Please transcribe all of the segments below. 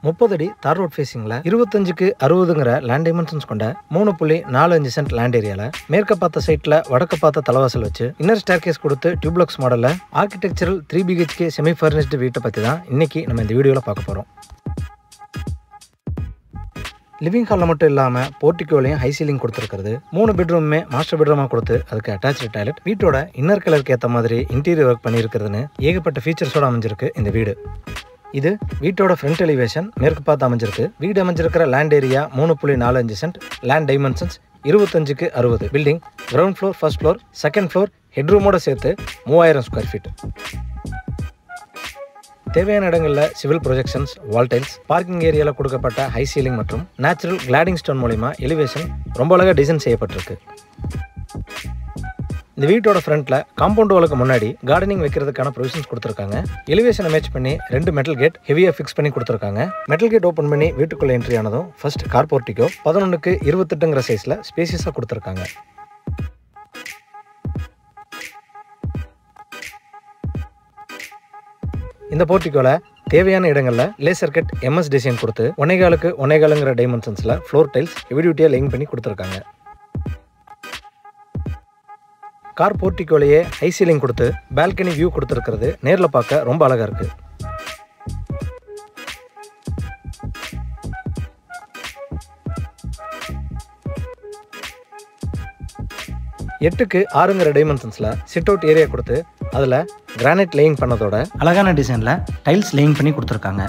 30 அடி தார் road ஃபேசிங்ல 25க்கு 60ங்கிற land dimensions கொண்ட 3.45 சென்ட் லேண்ட் ஏரியால மேற்க பார்த்த சைட்ல வடக்க பார்த்த தலைவாசல் வச்சு இன்னர் ஸ்டேர்கேஸ் கொடுத்து டியூப்ளக்ஸ் மாடல்ல ஆர்கிடெக்சரல் 3 BHK செமி ஃபர்னிஷ்டு வீட்டை பத்தி தான் இன்னைக்கு நம்ம இந்த வீடியோல பார்க்க போறோம். லிவிங் ஹாலில் மட்டும் இல்லாமல் போர்ட்டிகோலையும் ஹை சீலிங் கொடுத்துருக்கிறது. 3 பெட்ரூமே மாஸ்டர் பெட்ரூமாக கொடுத்து அதுக்கு அட்டாச்சு டாய்லெட், வீட்டோட இன்னர் கலருக்கு ஏற்ற மாதிரி இன்டீரியர் ஒர்க் பண்ணியிருக்கிறதுன்னு ஏகப்பட்ட ஃபீச்சர்ஸோட அமைஞ்சிருக்கு இந்த வீடு. இது வீட்டோட ஃப்ரண்ட் எலிவேஷன் மேற்கு பார்த்து அமைஞ்சிருக்கு. வீடு அமைஞ்சிருக்கிற land area 3.45 cent, land dimensions 25க்கு 60. Building ground floor, first floor, second floor, ஹெட்ரூமோட சேர்த்து 3000 ஸ்கொயர் ஃபீட். தேவையான இடங்களில் civil projections, wall tiles, parking ஏரியாவில் கொடுக்கப்பட்ட ஹை சீலிங் மற்றும் நேச்சுரல் கிளாடிங் ஸ்டோன் மூலிமா எலிவேஷன் ரொம்ப அழகாக டிசைன் செய்யப்பட்டிருக்கு. இந்த வீட்டோட ஃப்ரண்ட்ல காம்பவுண்ட் வாலுக்கு முன்னாடி கார்டனிங் வைக்கிறதுக்கான ப்ரொவிஷன்ஸ் கொடுத்துருக்காங்க. எலிவேஷனை மேட்ச் பண்ணி 2 மெட்டல் கேட் ஹெவியாக ஃபிக்ஸ் பண்ணி கொடுத்துருக்காங்க. மெட்டல் கேட் ஓப்பன் பண்ணி வீட்டுக்குள்ள என்ட்ரி ஆனதும் ஃபர்ஸ்ட் கார் போர்ட்டிகோ 11க்கு 28ங்கிற சைஸ்ல ஸ்பேசியஸாக கொடுத்துருக்காங்க. இந்த போர்ட்டிகோல தேவையான இடங்கள்ல லேசர் கட் MS டிசைன் கொடுத்து 1.25க்கு 1.25ங்கிற டைமென்ஷன்ஸ்ல ஃப்ளோர் டைல்ஸ் ஹெவி டியூட்டியா லேயிங் பண்ணி கொடுத்துருக்காங்க. கார் போர்ட்டிகோலையே ஹை சீலிங் கொடுத்து பால்கனி வியூ கொடுத்துருக்கிறது நேரில் பார்க்க ரொம்ப அழகா இருக்கு. எட்டுக்கு 6ங்கிற டைமென்ஷன்ஸ்ல சிட் அவுட் ஏரியா கொடுத்து அதுல கிரானைட் லேயிங் பண்ணதோட அழகான டிசைன்ல டைல்ஸ் லேயிங் பண்ணி கொடுத்துருக்காங்க.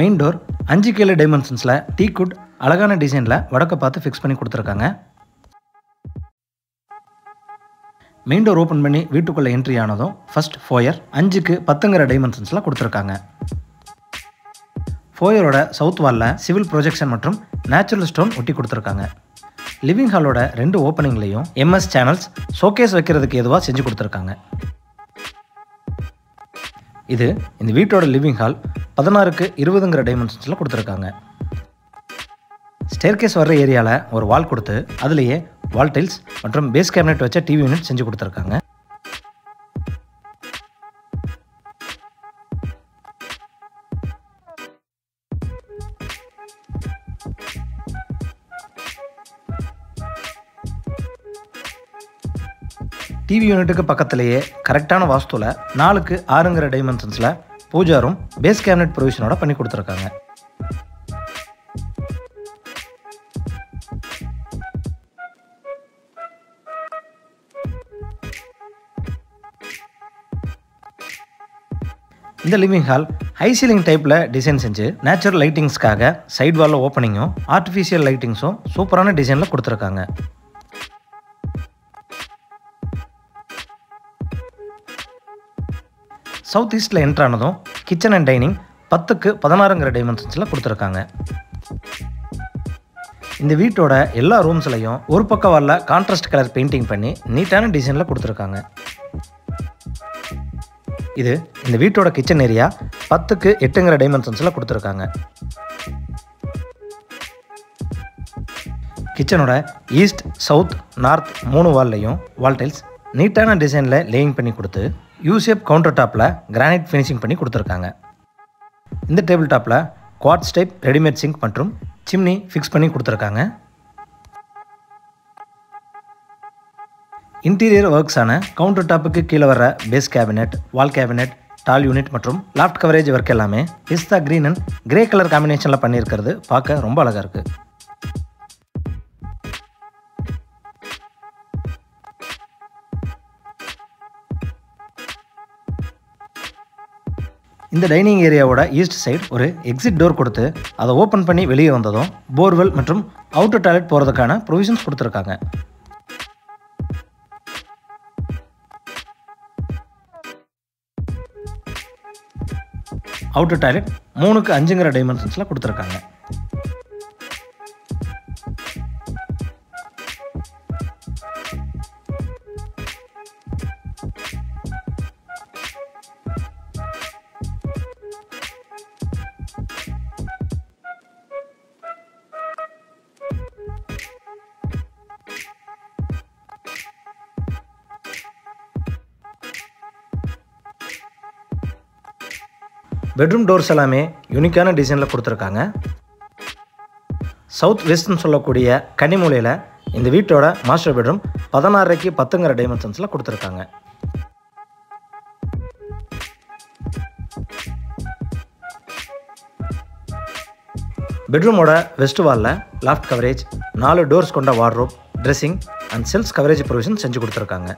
மெயின் டோர் 5க்கு 7 டைமென்ஷன்ஸ்ல டீக்குட் அழகான டிசைன்ல வடக்க பார்த்து ஃபிக்ஸ் பண்ணி கொடுத்துருக்காங்க. மெயின் டோர் ஓப்பன் பண்ணி வீட்டுக்குள்ள என்ட்ரி ஆனதும் ஃபர்ஸ்ட் ஃபோயர் 5க்கு 10ங்கிற டைமென்ஷன்ஸ்ல கொடுத்துருக்காங்க. ஃபோயரோட சவுத் வால்ல சிவில் ப்ரொஜெக்ஷன் மற்றும் நேச்சுரல் ஸ்டோன் ஒட்டி கொடுத்துருக்காங்க. லிவிங் ஹாலோட 2 ஓப்பனிங்லையும் MS சேனல்ஸ் ஷோகேஸ் வைக்கிறதுக்கு ஏதுவாக செஞ்சு கொடுத்துருக்காங்க. இது இந்த வீட்டோட லிவிங் ஹால் 16க்கு 20ங்கிற டைமென்ஷன்ஸ்ல கொடுத்துருக்காங்க. ஸ்டேர்கேஸ் வர்ற ஏரியாவில் ஒரு வால் கொடுத்து அதுலேயே வால் டைல்ஸ் மற்றும் பேஸ் கேபினெட் வச்ச டிவி யூனிட் செஞ்சு கொடுத்துருக்காங்க. டிவி யூனிட்டுக்கு பக்கத்திலேயே கரெக்டான வாஸ்துல 4க்கு 6ங்கிற டைமென்ஷன்ஸ்ல பூஜா ரூம் பேஸ் கேபினெட் ப்ரொவிஷனோட பண்ணி கொடுத்துருக்காங்க. இந்த லிவிங் ஹால் ஹை சீலிங் டைப்பில் டிசைன் செஞ்சு நேச்சுரல் லைட்டிங்ஸ்க்காக சைட் வாலில் ஓப்பனிங்கும் ஆர்டிஃபிஷியல் லைட்டிங்ஸும் சூப்பரான டிசைனில் கொடுத்துருக்காங்க. சவுத் ஈஸ்டில் என்ட்ரானதும் கிச்சன் அண்ட் டைனிங் 10க்கு 16ங்கிற டைமென்ஷன்ஸில் கொடுத்துருக்காங்க. இந்த வீட்டோட எல்லா ரூம்ஸ்லையும் ஒரு பக்க வாலில் கான்ட்ராஸ்ட் கலர் பெயிண்டிங் பண்ணி நீட்டான டிசைனில் கொடுத்துருக்காங்க. இது இந்த வீட்டோட கிச்சன் ஏரியா 10க்கு 8ங்கிற டைமென்ஷன்ஸ்ல கொடுத்துருக்காங்க. கிச்சனோட ஈஸ்ட், சவுத், நார்த் 3 வால்லையும் வால் டைல்ஸ் நீட்டான டிசைனில் லேயிங் பண்ணி கொடுத்து யூஷேப் கவுண்டர் டாப்பில் கிரானைட் ஃபினிஷிங் பண்ணி கொடுத்துருக்காங்க. இந்த டேபிள் டாப்பில் குவார்ட்ஸ் டைப் ரெடிமேட் சிங்க் மற்றும் சிம்னி ஃபிக்ஸ் பண்ணி கொடுத்துருக்காங்க. இன்டீரியர் ஒர்க்ஸான கவுண்டர் டாப்புக்கு கீழே வர base cabinet, wall cabinet, tall unit மற்றும் லாஃப்ட் கவரேஜ் ஒர்க் எல்லாமே pista green and grey colour காம்பினேஷனில் பண்ணியிருக்கிறது பார்க்க ரொம்ப அழகாக இருக்கு. இந்த டைனிங் ஏரியாவோட ஈஸ்ட் சைடு ஒரு எக்ஸிட் டோர் கொடுத்து அதை ஓப்பன் பண்ணி வெளியே வந்ததும் போர்வெல் மற்றும் அவுட்டர் டாய்லெட் போகிறதுக்கான ப்ரொவிஷன்ஸ் கொடுத்துருக்காங்க. அவுட்டர் டாய்லெட் 3க்கு 5ங்கிற டைமென்ஷன்ஸில் கொடுத்துருக்காங்க. பெட்ரூம் டோர்ஸ் எல்லாமே யூனிக்கான டிசைனில் கொடுத்துருக்காங்க. சவுத் வெஸ்ட்னு சொல்லக்கூடிய கன்னிமூலையில் இந்த வீட்டோட மாஸ்டர் பெட்ரூம் 16:10 10ங்கிற டைமென்ஷன்ஸில் கொடுத்துருக்காங்க. பெட்ரூமோட வெஸ்ட் வாலில் லாஃப்ட் கவரேஜ், 4 டோர்ஸ் கொண்ட wardrobe, dressing and self coverage provision செஞ்சு கொடுத்துருக்காங்க.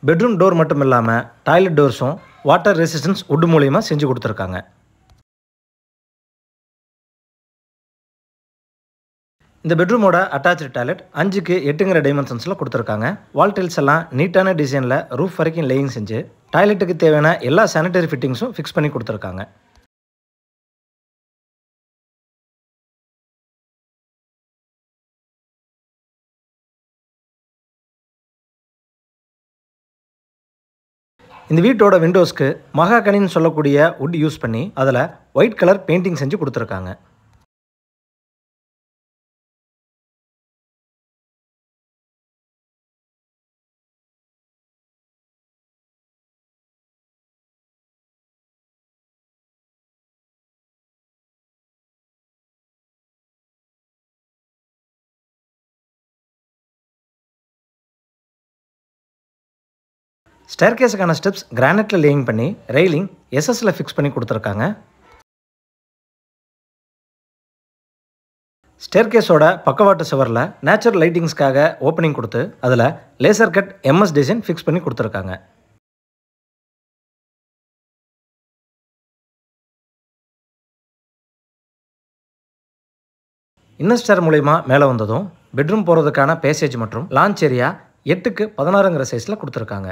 பெட்ரூம் டோர் மட்டும் இல்லாமல் டாய்லெட் டோர்ஸும் வாட்டர் ரெசிஸ்டன்ஸ் வுட் மூலியமாக செஞ்சு கொடுத்துருக்காங்க. இந்த பெட்ரூமோட அட்டாச்சு டாய்லெட் 5:8ங்கிற டைமென்ஷன்ஸில் கொடுத்துருக்காங்க. வால் டைல்ஸ் எல்லாம் நீட்டான டிசைனில் ரூஃப் வரைக்கும் லேயிங் செஞ்சு டாய்லெட்டுக்கு தேவையான எல்லா சானிடரி ஃபிட்டிங்ஸும் ஃபிக்ஸ் பண்ணி கொடுத்துருக்காங்க. இந்த வீட்டோட விண்டோஸ்க்கு மகாகனின்னு சொல்லக்கூடிய வுட் யூஸ் பண்ணி அதில் ஒயிட் கலர் பெயிண்டிங் செஞ்சு கொடுத்துருக்காங்க. ஸ்டேர்கேஸுக்கான ஸ்டெப்ஸ் கிரானைட்டில் லேயிங் பண்ணி ரெயிலிங் எஸ்எஸ்ல ஃபிக்ஸ் பண்ணி கொடுத்துருக்காங்க. ஸ்டேர்கேஸோட பக்கவாட்டு சுவரில் நேச்சுரல் லைட்டிங்ஸ்க்காக ஓப்பனிங் கொடுத்து அதில் laser cut MS design fix பண்ணி கொடுத்துருக்காங்க. இன்னர் ஸ்டேர் மூலயமா மேலே வந்ததும் பெட்ரூம் போகிறதுக்கான பேசேஜ் மற்றும் லான்ச் ஏரியா 8:16ங்கிற சைஸில் கொடுத்துருக்காங்க.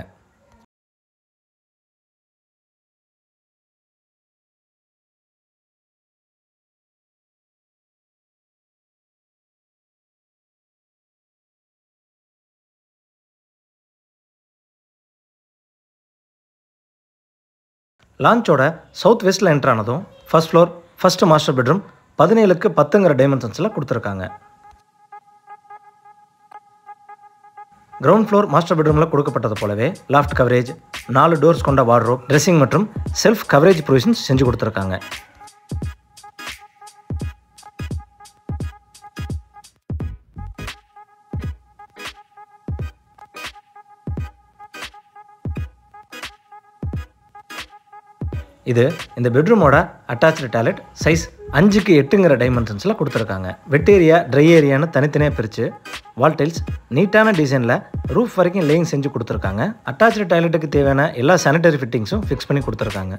லான்ச்சோட சவுத் வெஸ்ட்டில் என்ட்ரு ஆனதும் first floor first master bedroom 17:10ங்கிற டைமென்ஷன்ஸில் கொடுத்துருக்காங்க. கிரவுண்ட் ஃப்ளோர் மாஸ்டர் பெட்ரூமில் கொடுக்கப்பட்டது போலவே லாஃப்ட் கவரேஜ், 4 டோர்ஸ் கொண்ட வார்ட்ரோப், ட்ரெஸ்ஸிங் மற்றும் செல்ஃப் கவரேஜ் ப்ரொவிஷன்ஸ் செஞ்சு கொடுத்துருக்காங்க. இது இந்த பெட்ரூமோட அட்டாச்சு டாய்லெட் சைஸ் 5:8ங்கிற டைமென்ஷன்ஸில் கொடுத்துருக்காங்க. வெட் ஏரியா, ட்ரை ஏரியான்னு தனித்தனியாக பிரித்து வால் டைல்ஸ் நீட்டான டிசைனில் ரூஃப் வரைக்கும் லேயிங் செஞ்சு கொடுத்துருக்காங்க. அட்டாச்சு டாய்லெட்டுக்கு தேவையான எல்லா சானிடரி ஃபிட்டிங்ஸும் ஃபிக்ஸ் பண்ணி கொடுத்துருக்காங்க.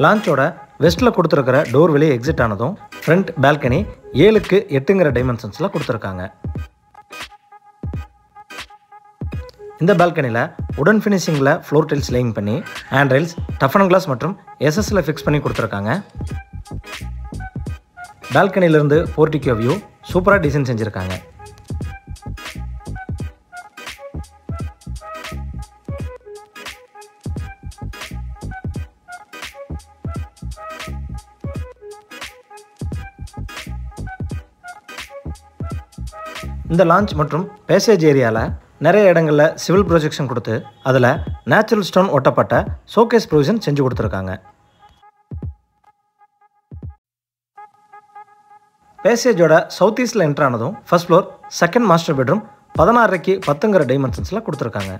லான்ச்சோட வெஸ்ட்டில் கொடுத்துருக்கிற டோர் வெளியே எக்ஸிட் ஆனதும் ஃப்ரண்ட் பால்கனி 7:8ங்கிற டைமென்ஷன்ஸில் கொடுத்துருக்காங்க. இந்த பால்கனியில் உடன் ஃபினிஷிங்கில் ஃப்ளோர் டைல்ஸ் லேயிங் பண்ணி ஹேண்ட் ரைல்ஸ், டஃபன் கிளாஸ் மற்றும் எஸ்எஸ்ல ஃபிக்ஸ் பண்ணி கொடுத்துருக்காங்க. பால்கனியிலிருந்து போர்ட்டிகோ வியூ சூப்பராக டிசைன் செஞ்சுருக்காங்க. இந்த லான்ச் மற்றும் பேசேஜ் ஏரியாவில் நிறைய இடங்களில் சிவில் ப்ரொஜெக்ஷன் கொடுத்து அதில் நேச்சுரல் ஸ்டோன் ஒட்டப்பட்ட ஷோகேஸ் ப்ரொவிஷன் செஞ்சு கொடுத்துருக்காங்க. பேசேஜோட சவுத் ஈஸ்டில் என்ட்ரு ஆனதும் first floor second master bedroom 16:10ங்கிற டைமென்ஷன்ஸில் கொடுத்துருக்காங்க.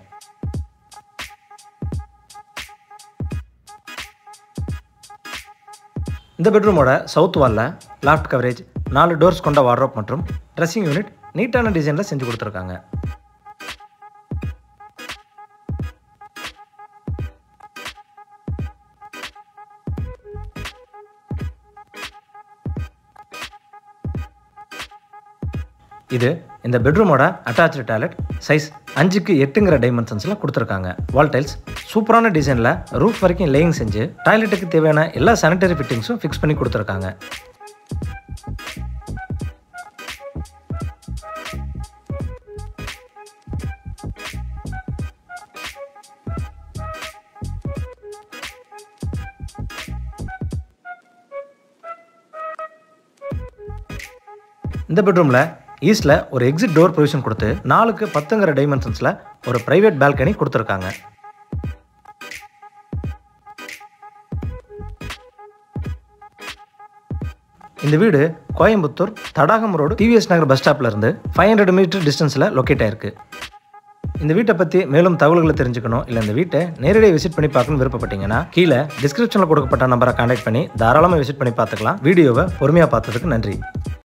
இந்த பெட்ரூமோட சவுத் வாலில் லாஃப்ட் கவரேஜ், 4 டோர்ஸ் கொண்ட வார்ட்ரோப் மற்றும் ட்ரெஸ்ஸிங் யூனிட் நீட்டான டிசைனில் செஞ்சு கொடுத்துருக்காங்க. இது இந்த பெட்ரூமோட அட்டாச்சு டாய்லெட். சைஸ் 5x8ங்கிற டைமென்ஷன்ஸில் கொடுத்துருக்காங்க. வால் டைல்ஸ் சூப்பரான டிசைனில் ரூஃப் வரைக்கும் லேயிங் செஞ்சு டாய்லெட்டுக்கு தேவையான எல்லா சானிட்டரி ஃபிட்டிங்ஸும் ஃபிக்ஸ் பண்ணி கொடுத்துருக்காங்க. இந்த பெட்ரூமில் ஈஸ்டில் ஒரு எக்ஸிட் டோர் ப்ரொவிஷன் கொடுத்து 4x10ங்கிற டைமென்ஷன்ஸில் ஒரு ப்ரைவேட் பால்கனி கொடுத்துருக்காங்க. இந்த வீடு கோயம்புத்தூர் தடாகம் ரோடு டிவிஎஸ் நகர் பஸ் ஸ்டாப்ல இருந்து 500 மீட்டர் டிஸ்டன்ஸில் லொக்கேட் ஆயிருக்கு. இந்த வீட்டை பற்றி மேலும் தகவல்களை தெரிஞ்சுக்கணும், இல்லை இந்த வீட்டை நேரடியாக விசிட் பண்ணி பார்க்கணும்னு விருப்பப்பட்டீங்கன்னா கீழே டிஸ்கிரிப்ஷனில் கொடுக்கப்பட்ட நம்பரை கான்டாக்ட் பண்ணி தாராளமாக விசிட் பண்ணி பார்த்துக்கலாம். வீடியோவை பொறுமையாக பார்த்ததுக்கு நன்றி.